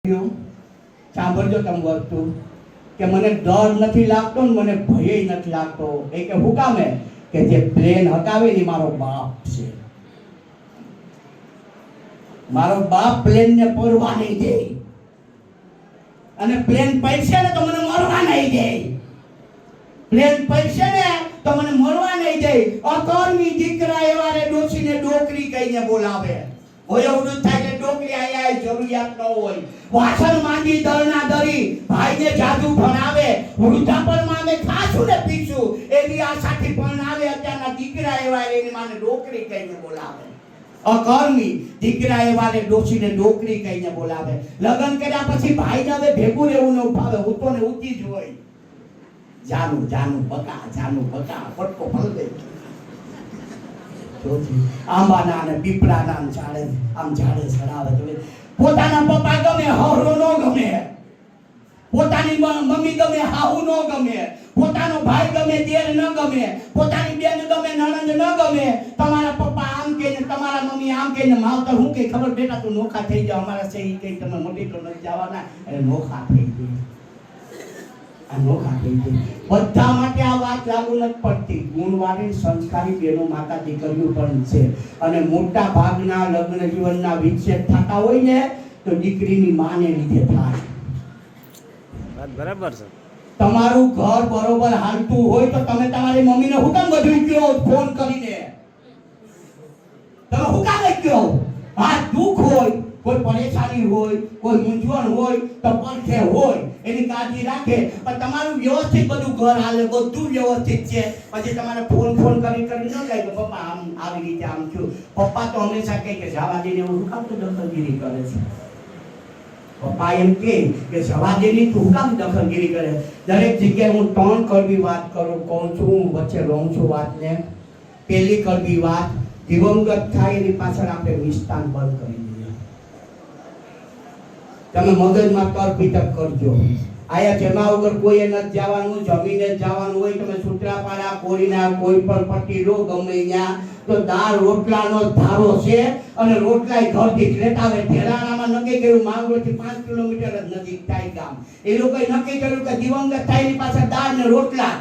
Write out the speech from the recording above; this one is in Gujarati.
સાંભળજો તમે વસ્તુ કે મને ડર નથી લાગતો ને મને ભય નથી લાગતો. એ કે હું કામે કે જે પ્લેન હકાવે ને મારો બાપ છે. મારો બાપ પ્લેન ને પડવા નહીં દે અને પ્લેન પડશે ને તો મને મરવા નહીં દે. પ્લેન પડશે ને તો મને મરવા નહીં દે. અકર્મી દીકરા એવા રે ડોસીને ડોકરી કહીને બોલાવે. હોય અવૃત થાય કે ડોકરી આયા જરૂરિયાત ન હોય. વાસણ માંગી દળના દરી ભાઈને જાદુ ભણાવે. વૃદ્ધાપનમાં અમે ખાશું ને પીશું એવી આશાથી ભણાવે. અત્યારના દીકરા એવા એની માને ડોકરી કહીને બોલાવે. અકર્મી દીકરા એવા રે ડોસીને ડોકરી કહીને બોલાવે. લગ્ન કર્યા પછી ભાઈને હવે ભેગું રહેવું ન ભાવે. ઉતો ને ઊંચી જ હોય. જાનું જાનું બકા જાનું બકા પટકો ફલદે આંબાના અને પીપળાના ઝાડે આમ ઝાડે ચડાવે. પોતાના પપ્પા ગમે હવરો નો ગમે. પોતાની મમ્મી ગમે હાહુ નો ગમે. પોતાનો ભાઈ ગમે દેર ન ગમે. પોતાની બેન ગમે નણંદ ન ગમે. તમારા પપ્પા આમ કે ને તમારા મમ્મી આમ કે ને માવતર હું કે ખબર બેટા તું નોખા થઈ જાવ અમારા છે કે તમે મોટી તો નથી જવાના એટલે નોખા થઈ ગઈ. બધા માટે આ વાત લાગુ નથી પડતી. ગુણવાળી સંસ્કારી બેનો માતા દીકરીઓ પણ છે અને મોટા ભાગના લગ્ન જીવનના વિચ્છેદ થતા હોય ને તો દીકરીની માને લીધે થાય. વાત બરાબર છે. તમારું ઘર બરોબર હાલતું હોય તો તમે તમારી મમ્મીને હું કામ બધું કહો ફોન કરીને? તમે હું કામ કહો? આ દુઃખ હોય, કોઈ પરેશાની હોય, કોઈ મૂંઝવણ હોય તો પડખે હોય એની કાળજી રાખે. પણ તમારું વ્યવસ્થિત બધું ઘર હાલે, બધું વ્યવસ્થિત છે. પછી તમારે ફોન કરી ન જાય કે પપ્પા આમ આવી રીતે આમ થયું. પપ્પા તો હંમેશા કહે કે જવા દઈને હું કામ તો દખલગીરી કરે છે. પપ્પા એમ કે જવા દેની તું કામ દખલગીરી કરે. દરેક જગ્યાએ હું ત્રણ કડવી વાત કહું છું. હું વચ્ચે રહું છું વાતને. પહેલી કડવી વાત, દિવંગત થાય એની પાછળ આપણે નિષ્ઠાન બંધ કરી દઈએ. તમે મગજમાં તર્ક વિતર્ક કરજો. આયા જેમાં વગર કોઈએ નથી જવાનું, જમીને જ જવાનું હોય. તમે સૂત્રાપાડા કોરીના કોઈ પણ પટ્ટી લો ગમે ત્યાં તો દાળ રોટલાનો ધારો છે અને રોટલાય ઘરથી લેતા આવે. ઢેરાણામાં નક્કી કર્યું માંગરોળથી 5 કિલોમીટર જ નજીક થાય ગામ. એ લોકોએ નક્કી કર્યું કે દિવંગત થાય એની પાસે દાળ ને રોટલા.